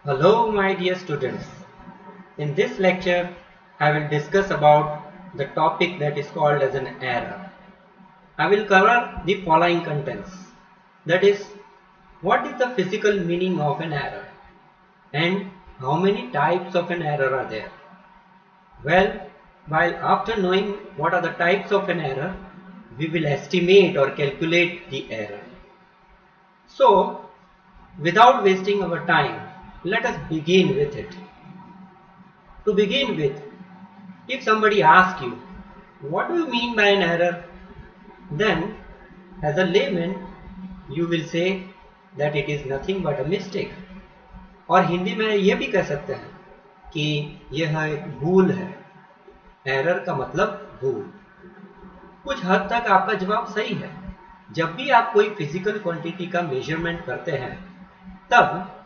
Hello my dear students. In this lecture I will discuss about the topic that is called as an error. I will cover the following contents. That is, what is the physical meaning of an error and how many types of an error are there. Well, while after knowing what are the types of an error, we will estimate or calculate the error. So, without wasting our time, let us begin with it. To begin with, if somebody asks you, what do you mean by an error? Then, as a layman, you will say that it is nothing but a mistake. और हिंदी में ये भी कह सकते हैं कि यह एक भूल है. एरर का मतलब भूल. कुछ हद तक आपका जवाब सही है. जब भी आप कोई फिजिकल क्वांटिटी का मेजरमेंट करते हैं, तब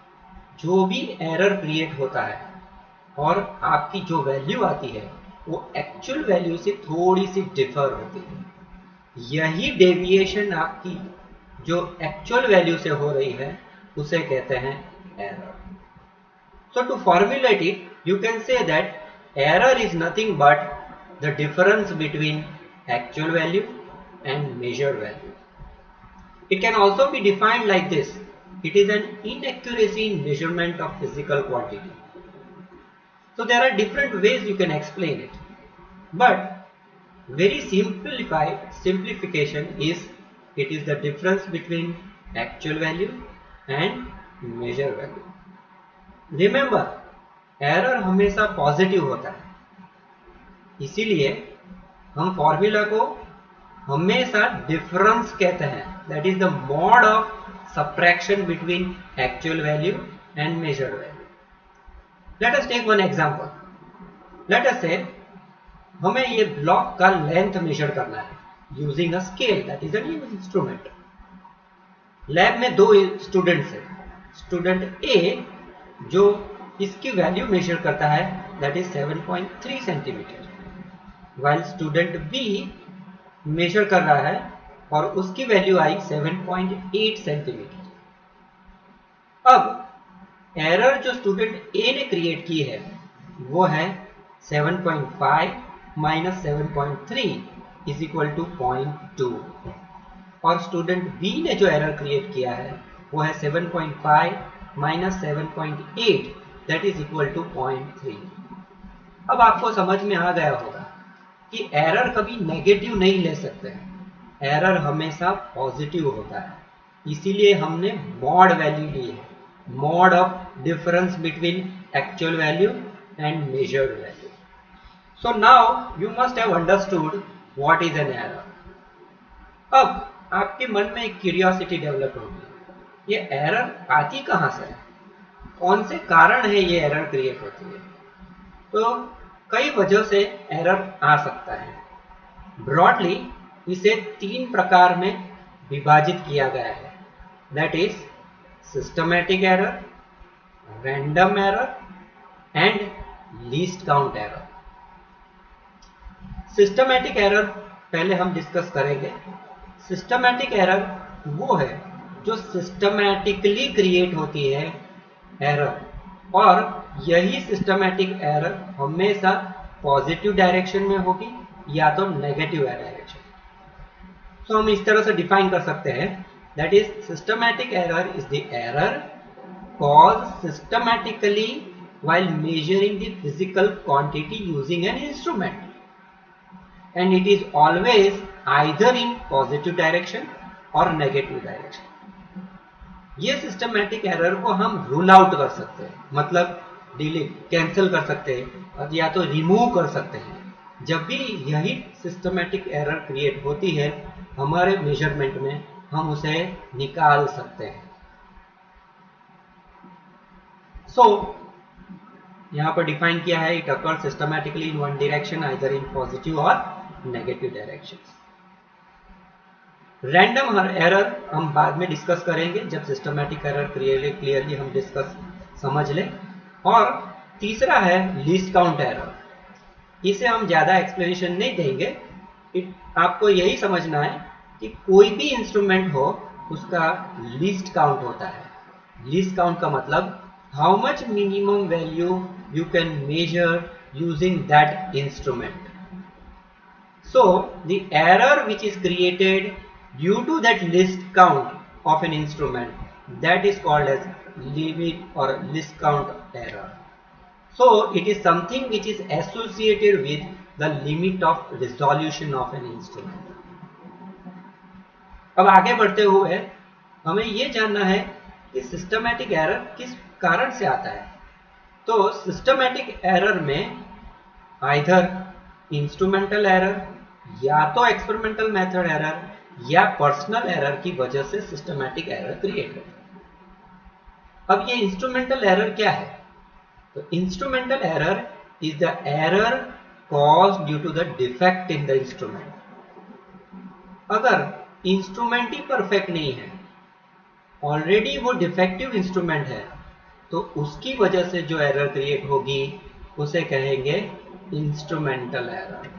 जो भी एरर क्रिएट होता है और आपकी जो वैल्यू आती है वो एक्चुअल वैल्यू से थोड़ी सी डिफर होती है. यही डेविएशन आपकी जो एक्चुअल वैल्यू से हो रही है उसे कहते हैं error. So to formulate it, you can say that error is nothing but the difference between actual value and measured value. It can also be defined like this. It is an inaccuracy in measurement of physical quantity. So there are different ways you can explain it. But very simplification is it is the difference between actual value and measured value. Remember, error हमेशा positive होता है, इसीलिए हम formula को हमेशा difference कहते हैं. That is the mod of subtraction between actual value and measured value. Let us take one example. Let us say हमें ये ब्लॉक का लेंथ मेजर करना है using a scale, that is an instrument. Lab में दो students हैं. Student ए जो इसकी वैल्यू मेजर करता है that is 7.3 centimetre, while student B measure कर रहा है और उसकी वैल्यू आई 7.8 सेंटीमीटर. अब एरर जो स्टूडेंट ए ने क्रिएट की है वो है 7.5 माइनस 7.3 इज इक्वल टू 0.2 और स्टूडेंट बी ने जो एरर क्रिएट किया है वो है 7.5 minus 7.8 that is equal to 0.3. अब आपको समझ में आ गया होगा कि एरर कभी नेगेटिव नहीं ले सकते हैं. एरर हमेशा पॉजिटिव होता है, इसीलिए हमने मॉड वैल्यू ली है. Mod of difference between actual value and measured value. So now you must have understood what is an error. अब आपके मन में एक क्यूरियोसिटी डेवलप होगी, ये एरर आती कहाँ से है, कौन से कारण है ये एरर क्रिएट होती है. तो कई वजह से एरर आ सकता है. ब्रॉडली इसे 3 प्रकार में विभाजित किया गया है. That is systematic error, random error and least count error. Systematic error पहले हम डिस्कस करेंगे. सिस्टमैटिक एरर वो है जो सिस्टमैटिकली क्रिएट होती है एरर, और यही सिस्टमैटिक एरर हमेशा पॉजिटिव डायरेक्शन में होगी या तो नेगेटिव डायरेक्शन. तो हम इस तरह से डिफाइन कर सकते हैं. That is systematic error is the error cause systematically while measuring the physical quantity using an instrument, and it is always either in positive direction or negative direction. ये systematic error को हम rule out कर सकते हैं, मतलब delete cancel कर सकते हैं या तो रिमूव कर सकते हैं. जब भी यही सिस्टमैटिक एरर क्रिएट होती है हमारे मेजरमेंट में, हम उसे निकाल सकते हैं. सो यहाँ पर डिफाइन किया है, it occurs systematically in one direction either in positive और नेगेटिव डायरेक्शन. रैंडम एरर हम बाद में डिस्कस करेंगे जब सिस्टमैटिक एरर क्लियरली हम डिस्कस समझ लें. और तीसरा है लीस्ट काउंट एरर. इसे हम ज़्यादा एक्सप्लेनेशन नहीं देंगे. आपको यही समझना है कि कोई भी इंस्ट्रूमेंट हो उसका लीस्ट काउंट होता है. लीस्ट काउंट का मतलब how much minimum value you can measure using that instrument. So the error which is created due to that list count of an instrument, that is called as limit or list count error. So it is something which is associated with the limit of resolution of an instrument. अब आगे बढ़ते हुए हमें ये जानना है कि systematic error किस कारण से आता है। तो सिस्टमैटिक एरर में आइदर इंस्ट्रूमेंटल एरर या तो एक्सपेरिमेंटल मेथड एरर या पर्सनल एरर की वजह से सिस्टमैटिक एरर क्रिएट होता है। अब ये इंस्ट्रूमेंटल एरर क्या है? तो instrumental error is the error caused due to the defect in the instrument. अगर इंस्ट्रूमेंट ही परफेक्ट नहीं है, ऑलरेडी वो डिफेक्टिव इंस्ट्रूमेंट है, तो उसकी वजह से जो एरर क्रिएट होगी उसे कहेंगे instrumental error.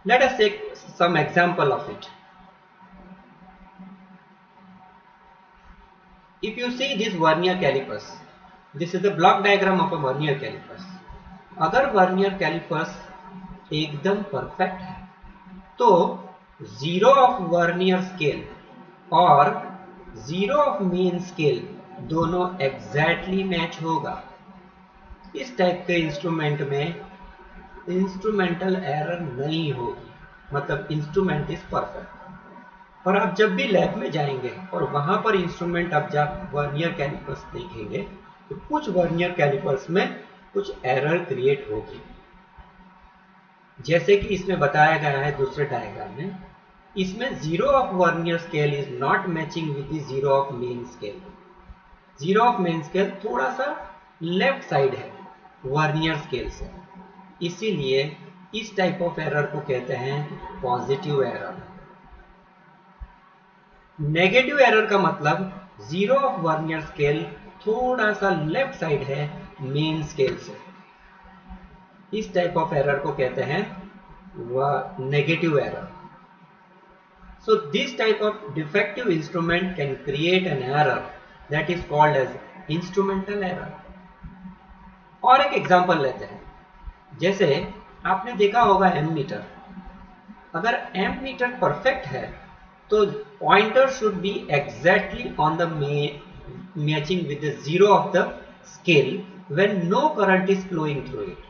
Let us take some example of it. If you see this vernier callipers, this is the block diagram of a vernier callipers. अगर वर्नियर कैलिपर्स एकदम परफेक्ट है तो जीरो ऑफ वर्नियर स्केल और zero of main scale दोनों exactly match होगा। इस type के instrument में इंस्ट्रूमेंटल एरर नहीं होगी, मतलब इंस्ट्रूमेंट इज परफेक्ट। और आप जब भी लैब में जाएंगे और वहां पर इंस्ट्रूमेंट आप जब वर्नियर कैलिपर्स देखेंगे तो कुछ वर्नियर कैलिपर्स में कुछ एरर क्रिएट होगी, जैसे कि इसमें बताया गया है दूसरे डायग्राम में। इसमें zero of vernier scale is not matching with the zero of main scale. Zero of main scale थोड़ा सा लेफ्ट साइड है वर्नियर स्केल से, इसीलिए इस टाइप ऑफ एरर को कहते हैं पॉजिटिव एरर। नेगेटिव एरर का मतलब जीरो ऑफ वर्नियर स्केल थोड़ा सा लेफ्ट साइड है मेन स्केल से, इस टाइप ऑफ एरर को कहते हैं negative error. So this type of defective instrument can create an error that is called as instrumental error. और एक एग्जांपल लेते हैं, जैसे आपने देखा होगा एमीटर। अगर एमीटर परफेक्ट है तो pointer should be exactly on the matching with the zero of the scale when no current is flowing through it.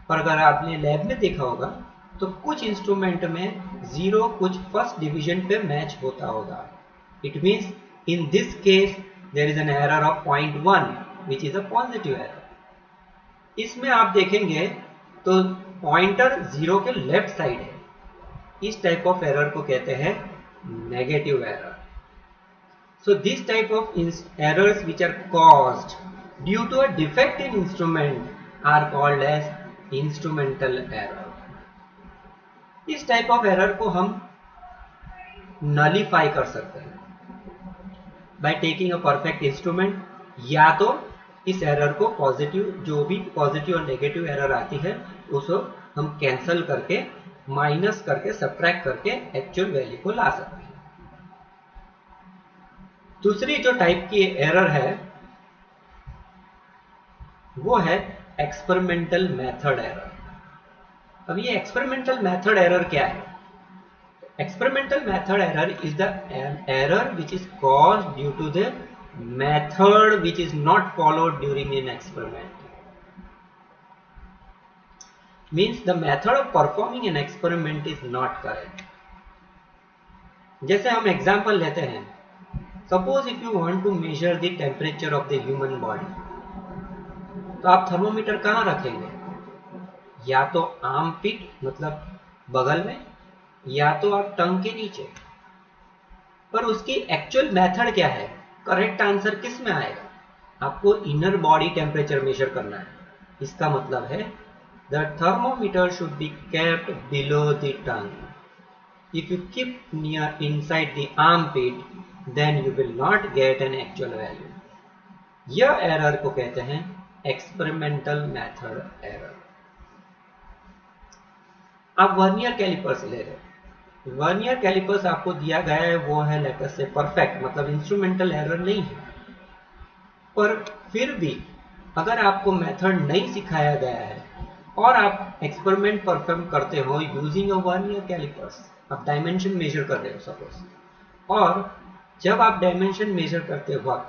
पर अगर आपने लैब में देखा होगा तो कुछ इंस्ट्रूमेंट में जीरो कुछ फर्स्ट डिवीजन पे मैच होता होगा। It means in this case there is an error of 0.1 which is a positive error. इसमें आप देखेंगे तो पॉइंटर जीरो के लेफ्ट साइड है, इस टाइप ऑफ एरर को कहते हैं negative error. So this type of errors which are caused due to a defect in instrument are called as instrumental error. इस टाइप ऑफ एरर को हम nullify कर सकते हैं by taking a perfect instrument, या तो इस एरर को पॉजिटिव, जो भी पॉजिटिव और नेगेटिव एरर आती है उसको हम कैंसिल करके, माइनस करके, सब्ट्रैक्ट करके एक्चुअल वैल्यू को ला सकते हैं। दूसरी जो टाइप की एरर है वो है एक्सपेरिमेंटल मेथड एरर। अब ये एक्सपेरिमेंटल मेथड एरर क्या है? Experimental method error is the error which is caused due to the method which is not followed during an experiment. Means the method of performing an experiment is not correct. जैसे हम example लेते हैं, suppose if you want to measure the temperature of the human body, तो आप thermometer कहाँ रखेंगे? या तो आर्म पिट मतलब बगल में, या तो आप टंग के नीचे। पर उसकी एक्चुअल मेथड क्या है? करेक्ट आंसर किस में आएगा? आपको इनर बॉडी टेम्परेचर मेजर करना है। इसका मतलब है the thermometer should be kept below the tongue. If you keep near inside the armpit then you will not get an actual value. यह एरर को कहते हैं एक्सपेरिमेंटल मेथड एरर। आप वर्नियर कैलिपर्स ले रहे हैं, वर्नियर कैलिपर्स आपको दिया गया है वो है लेट अस से परफेक्ट, मतलब इंस्ट्रूमेंटल एरर नहीं है। पर फिर भी अगर आपको मेथड नहीं सिखाया गया है और आप एक्सपेरिमेंट परफॉर्म करते हो यूजिंग अ वर्नियर कैलिपर्स, आप डायमेंशन मेजर कर रहे हो सपोज, और जब आप डायमेंशन मेजर करते वक्त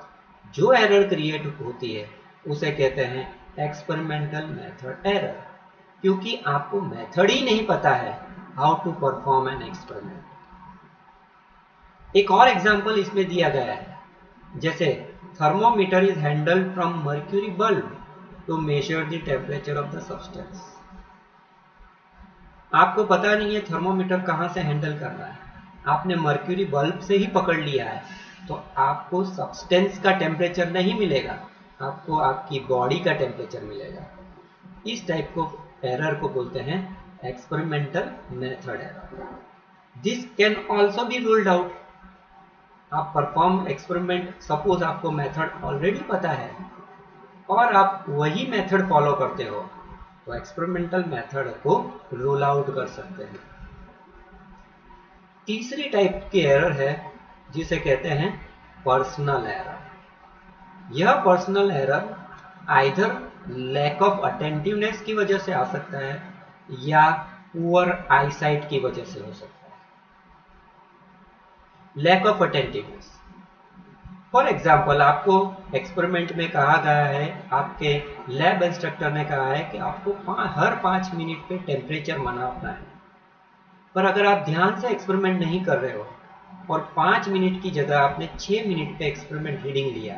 जो एरर क्रिएट होती है उसे कहते हैं एक्सपेरिमेंटल मेथड एरर, क्योंकि आपको मेथड ही नहीं पता है how to perform an experiment. एक और एग्जांपल इसमें दिया गया है, जैसे thermometer is handled from mercury bulb to measure the temperature of the substance. आपको पता नहीं है थर्मोमीटर कहाँ से हैंडल करना है, आपने मर्क्यूरी बल्ब से ही पकड़ लिया है, तो आपको सब्सटेंस का टेम्परेचर नहीं मिलेगा, आपको आपकी बॉडी का टेम्परेचर मिलेगा। इस टाइप को एरर को बोलते हैं experimental method error. This can also be ruled out. आप परफॉर्म एक्सपेरिमेंट, सपोज आपको मेथड ऑलरेडी पता है और आप वही मेथड फॉलो करते हो, तो एक्सपेरिमेंटल मेथड को रूल आउट कर सकते हैं। तीसरी टाइप की एरर है जिसे कहते हैं पर्सनल एरर। यह personal error either lack of attentiveness की वजह से आ सकता है या पुअर आईसाइट की वजह से हो सकता है। Lack of attentiveness, for example आपको एक्सपेरिमेंट में कहा गया है, आपके लैब इंस्ट्रक्टर ने कहा है कि आपको हर 5 मिनट पे टेम्परेचर मापना है, पर अगर आप ध्यान से एक्सपेरिमेंट नहीं कर रहे हो और 5 मिनट की जगह आपने 6 मिनट पे एक्सपेरिमेंट रीडिंग लिया,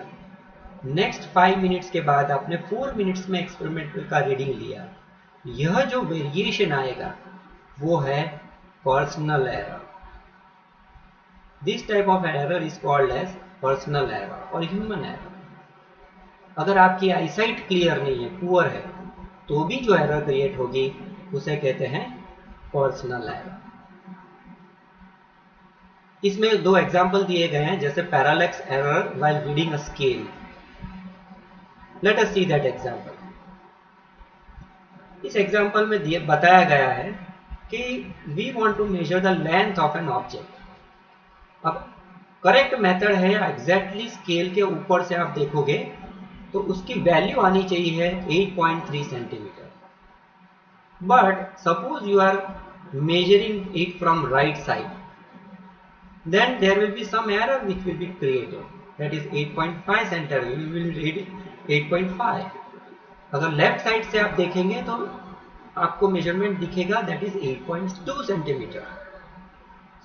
नेक्स्ट 5 मिनट्स के बाद आपने 4 मिनट्स में एक्सपेरिमेंट का रीडिंग लिया, यह जो वेरिएशन आएगा वो है personal error. This type of error is called as personal error और ह्यूमन एरर। अगर आपकी आईसाइट क्लियर नहीं है, पुअर है, तो भी जो एरर क्रिएट होगी उसे कहते हैं पर्सनल एरर। इसमें दो एग्जाम्पल दिए गए हैं, जैसे parallax error while reading a scale. Let us see that example. इस एग्जाम्पल में बताया गया है कि we want to measure the length of an object. अब करेक्ट मेथड है एग्जैक्टली स्केल के ऊपर से आप देखोगे तो उसकी वैल्यू आनी चाहिए 8.3 centimetre, but suppose you are measuring it from right side, then there will be some error which will be created, that is 8.5 centimeter, you will read 8.5। अगर लेफ्ट साइड से आप देखेंगे तो आपको मेजरमेंट दिखेगा that is 8.2 centimeter।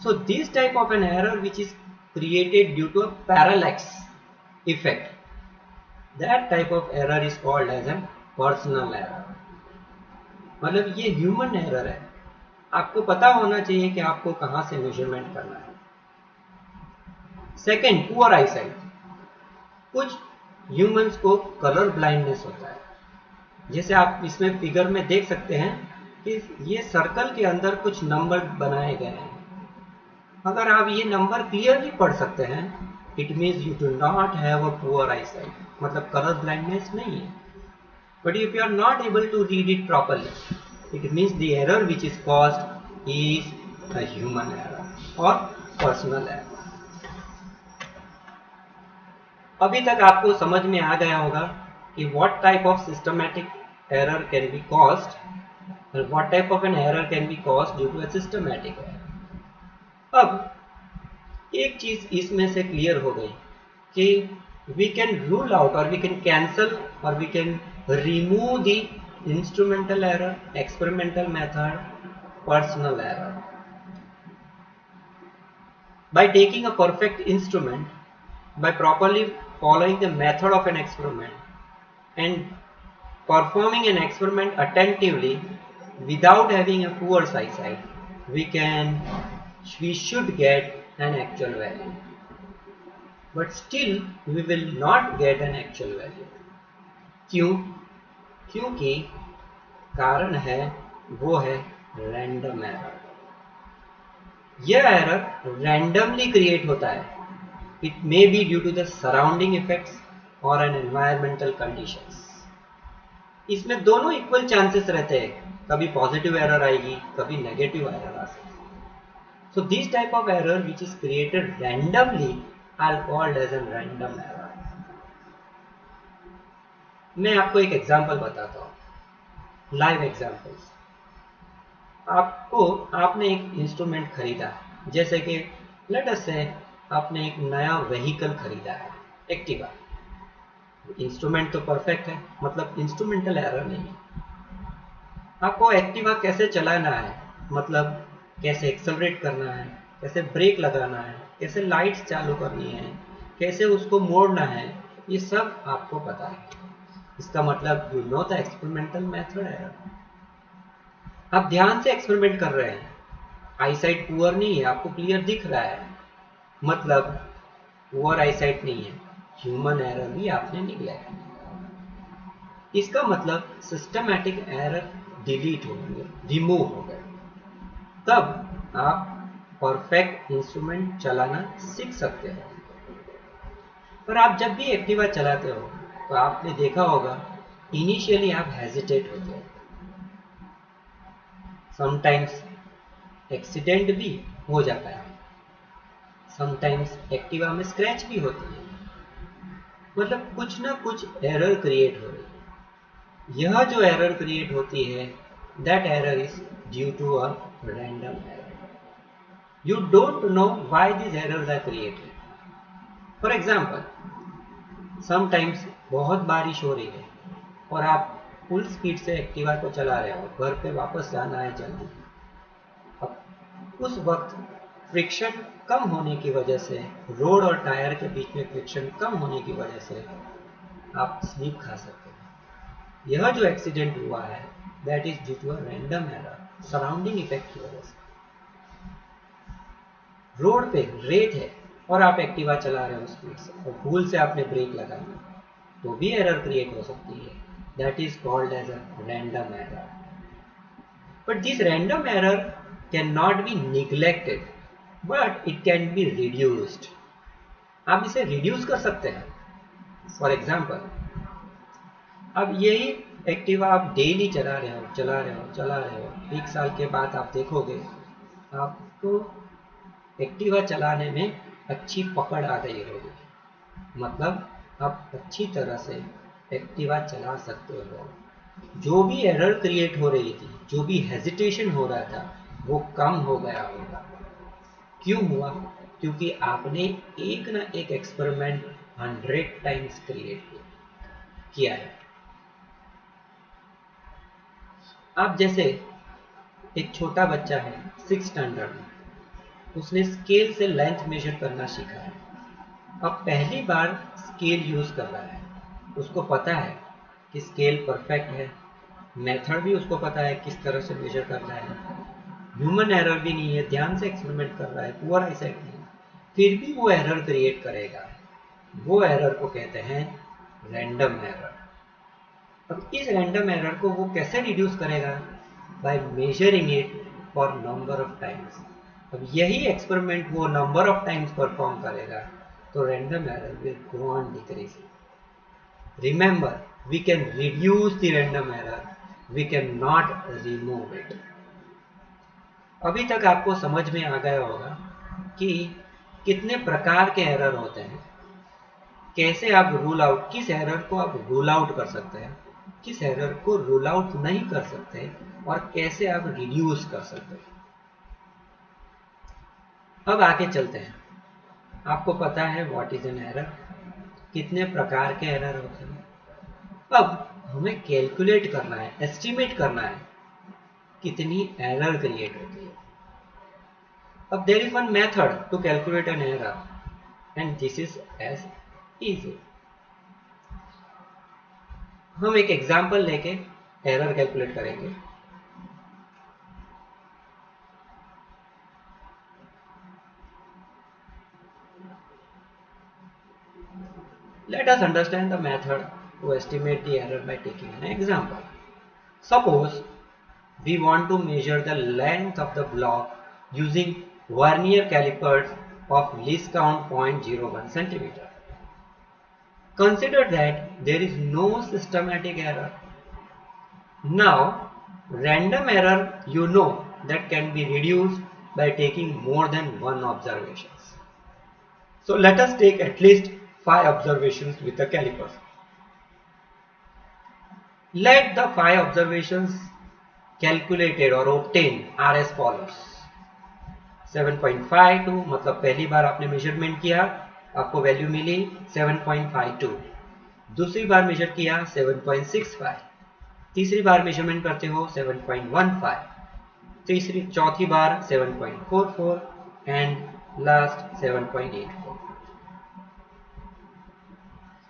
So this type of an error which is created due to a parallax effect, that type of error is called as a personal error। मतलब ये human error है, आपको पता होना चाहिए कि आपको कहां से मेजरमेंट करना है। Second, poor eyesight. कुछ ह्यूमंस को कलर ब्लाइंडनेस होता है, जैसे आप इसमें फिगर में देख सकते हैं कि ये सर्कल के अंदर कुछ नंबर बनाए गए हैं। अगर आप ये नंबर क्लियरली पढ़ सकते हैं, it means you do not have a poor eyesight, मतलब कलर ब्लाइंडनेस नहीं है। But if you are not able to read it properly, it means the error which is caused is a human error or personal error। अभी तक आपको समझ में आ गया होगा कि what type of systematic error can be caused and what type of an error can be caused due to a systematic error। अब एक चीज इसमें से क्लियर हो गई कि we can rule out or we can cancel or we can remove the instrumental error, experimental method, personal error by taking a perfect instrument, by properly following the method of an experiment and performing an experiment attentively without having a poor eyesight, we should get an actual value, but still we will not get an actual value। क्यों? क्योंकि कारण है वो है random error. यह error randomly create होता है। It may be due to the surrounding effects और एन एनवायरमेंटल कंडीशंस। इसमें दोनों इक्वल चांसेस रहते हैं, कभी पॉजिटिव एरर आएगी, कभी नेगेटिव एरर आ सकती। So this type of error which is created randomly are called as an random error. मैं आपको एक एग्जांपल बताता हूँ, लाइव एग्जांपल्स। आपने एक इंस्ट्रूमेंट खरीदा, जैसे कि लेट अस से आपने एक नया व्हीकल खरीदा है, एक्टिवा। इंस्ट्रूमेंट तो परफेक्ट है, मतलब इंस्ट्रूमेंटल एरर नहीं है। आपको एक्टिवा कैसे चलाना है, मतलब कैसे एक्सेलरेट करना है, कैसे ब्रेक लगाना है, कैसे लाइट्स चालू करनी है, कैसे उसको मोड़ना है, ये सब आपको पता है। इसका मतलब you know the experimental method है। आप ध्यान से एक्सपेरिमेंट कर रहे हैं, आईसाइट पुअर नहीं है, आपको क्लियर दिख रहा है, मतलब पुअर आईसाइट नहीं है, ह्यूमन एरर भी आपने निगलेक्ट किया। इसका मतलब सिस्टमैटिक एरर डिलीट हो गए, रिमूव हो गए। तब आप परफेक्ट इंस्ट्रूमेंट चलाना सीख सकते हो। पर आप जब भी एक्टिवा चलाते हो तो आपने देखा होगा, इनिशियली आप हेजिटेट होते हो, समटाइम्स एक्सीडेंट भी हो जाता है, समटाइम्स एक्टिवा में स्क्रैच भी होती है, मतलब कुछ ना कुछ एरर क्रिएट हो रही है। यह जो एरर क्रिएट होती है, that error is due to a random error. You don't know why this errors are created. For example, sometimes बहुत बारिश हो रही है और आप फुल स्पीड से एक्टिवा को चला रहे हो, घर पे वापस जाना है जल्दी। अब उस वक्त फ्रिक्शन कम होने की वजह से, रोड और टायर के बीच में फ्रिक्शन कम होने की वजह से आप स्लिप खा सकते हैं। यह जो एक्सीडेंट हुआ है, that is due to a random error, surrounding effect की वजह से। रोड पे रेत है और आप एक्टिवा चला रहे हो स्पीड से और भूल से आपने ब्रेक लगा दिया, तो भी एरर क्रिएट हो सकती है। That is called as a random error. But this random error can not be neglected, but it can be reduced. आप इसे रिड्यूस कर सकते हैं। फॉर एग्जाम्पल, अब यही एक्टिवा आप डेली चला रहे हो, एक साल के बाद आप देखोगे आपको एक्टिवा चलाने में अच्छी पकड़ आ गई होगी, मतलब आप अच्छी तरह से एक्टिवा चला सकते हो। जो भी एरर क्रिएट हो रही थी, जो भी हेजिटेशन हो रहा था, वो कम हो गया होगा। क्यों हुआ? क्योंकि आपने एक ना एक एक्सपेरिमेंट 100 टाइम्स क्रिएट किया है। आप जैसे एक छोटा बच्चा है 6 स्टैंडर्ड में, उसने स्केल से लेंथ मेजर करना सीखा है। अब पहली बार स्केल यूज कर रहा है, उसको पता है कि स्केल परफेक्ट है, मेथड भी उसको पता है किस तरह से मेजर करना है, ह्यूमन एरर भी नहीं है, ध्यान से एक्सपेरिमेंट कर रहा है, पुअर आईसाइट नहीं, फिर भी वो एरर क्रिएट करेगा। वो एरर को कहते हैं रैंडम एरर। अब इस रैंडम एरर को वो कैसे रिड्यूस करेगा? By measuring it for number of times. अब यही एक्सपेरिमेंट वो नंबर ऑफ टाइम्स परफॉर्म करेगा, तो random error will go on decreasing. Remember, we can reduce the random error, we cannot remove it. अभी तक आपको समझ में आ गया होगा कि कितने प्रकार के एरर होते हैं, कैसे आप रूल आउट, किस एरर को आप रूल आउट कर सकते हैं, किस एरर को रूल आउट नहीं कर सकते, और कैसे आप रिड्यूस कर सकते हैं। अब आगे चलते हैं। आपको पता है व्हाट इज एन एरर, कितने प्रकार के एरर होते हैं। अब हमें कैलकुलेट करना है, एस्टिमेट करना है कितनी एरर क्रिएट होती है। अब there is one method to calculate an error and this is as easy. हम एक एग्जांपल लेके एरर कैलकुलेट करेंगे। Let us understand the method to estimate the error by taking an example. Suppose we want to measure the length of the block using vernier calipers of least count 0.01 centimeter. Consider that there is no systematic error. Now, random error that can be reduced by taking more than one observations. So let us take at least 5 observations with the calipers. Let the 5 observations calculated or obtained are as follows. 7.52 मतलब पहली बार आपने measurement किया, आपको value मिली 7.52। दूसरी बार major किया 7.65, तीसरी बार measurement करते हो 7.15, चौथी बार 7.44 एंड लास्ट 7.84।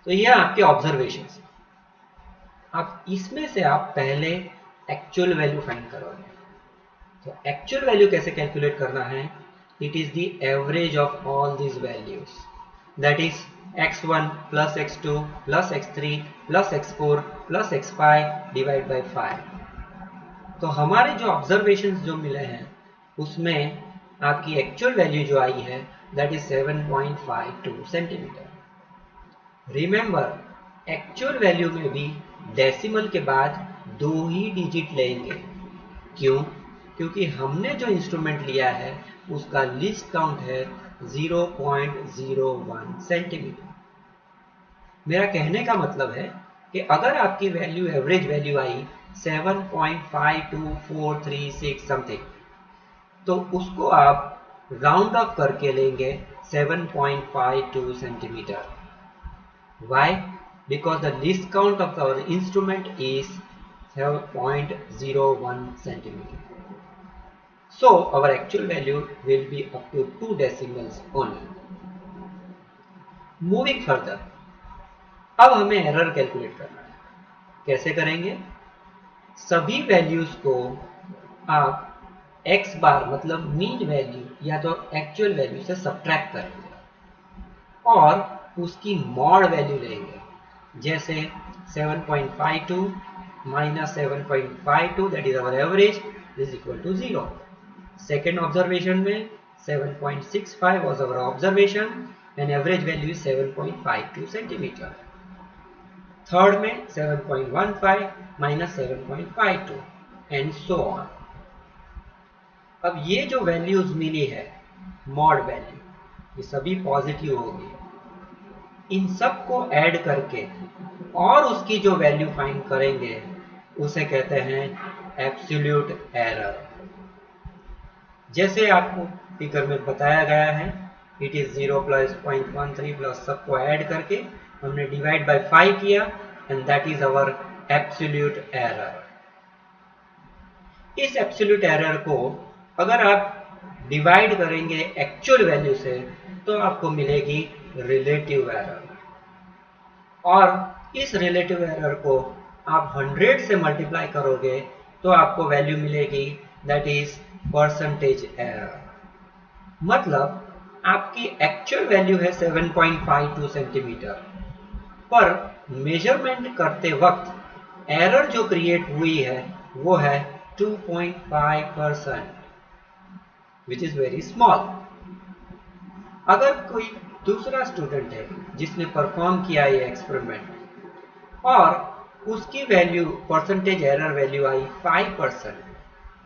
तो ये आपके ऑब्जर्वेशंस। अब इसमें से आप पहले एक्चुअल वैल्यू फाइंड करोगे। तो एक्चुअल वैल्यू कैसे कैलकुलेट करना है? It is the average of all these values, that is x1 plus x2 plus x3 plus x4 plus x5 divide by 5। तो हमारे जो ऑब्जर्वेशंस जो मिले हैं उसमें आपकी एक्चुअल वैल्यू जो आई है that is 7.52 centimetre. Remember, actual value में भी डेसिमल के बाद 2 ही डिजिट लेंगे। क्यों? क्योंकि हमने जो इंस्ट्रूमेंट लिया है उसका लीस्ट काउंट है 0.01 सेंटीमीटर। मेरा कहने का मतलब है कि अगर आपकी वैल्यू एवरेज वैल्यू आई 7.52436 समथिंग, तो उसको आप राउंड ऑफ करके लेंगे 7.52 centimetre. Why? Because the least count of our instrument is 0.01 centimeter. So our actual value will be up to 2 decimals only. Moving further, अब हमें एरर कैलकुलेट करना है। कैसे करेंगे? सभी वैल्यूज को आप x बार मतलब मीन वैल्यू या तो एक्चुअल वैल्यू से सब्ट्रैक्ट करेंगे और उसकी मॉड वैल्यू लेंगे। जैसे 7.52 minus 7.52 that is our average is equal to 0. Second observation में 7.65 was our observation and average value is 7.52 centimeter. Third में 7.15 minus 7.52 and so on. अब ये जो वैल्यूज मिली है मॉड वैल्यू, ये सभी पॉजिटिव होगी। इन सब को ऐड करके और उसकी जो वैल्यू फाइंड करेंगे उसे कहते हैं एब्सोल्यूट एरर। जैसे आपको फिगर में बताया गया है, इट इज 0 प्लस 0.13 प्लस सबको ऐड करके हमने डिवाइड बाय 5 किया and that is our absolute error. इस एब्सोल्यूट एरर को अगर आप डिवाइड करेंगे एक्चुअल वैल्यू से तो आपको मिलेगी रिलेटिव एरर, और इस रिलेटिव एरर को आप 100 से मल्टीप्लाई करोगे तो आपको वैल्यू मिलेगी दैट इज परसेंटेज एरर। मतलब आपकी एक्चुअल वैल्यू है 7.52 सेंटीमीटर, पर मेजरमेंट करते वक्त एरर जो क्रिएट हुई है वो है 2.5%, विच इज वेरी स्मॉल। अगर कोई दूसरा स्टूडेंट है जिसने परफॉर्म किया ये एक्सपेरिमेंट और उसकी वैल्यू परसेंटेज एरर वैल्यू आई 5%,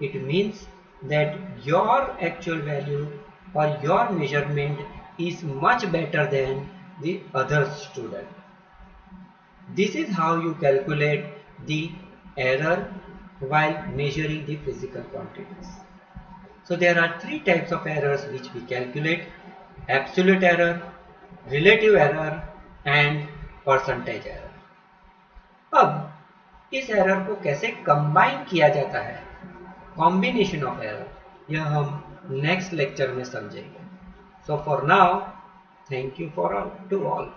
it means that your actual value और your measurement is much better than the other student. This is how you calculate the error while measuring the physical quantities. So there are 3 types of errors which we calculate: absolute error, relative error and percentage error. अब इस error को कैसे combine किया जाता है, combination of error, यह हम next lecture में समझेंगे। So for now, thank you to all.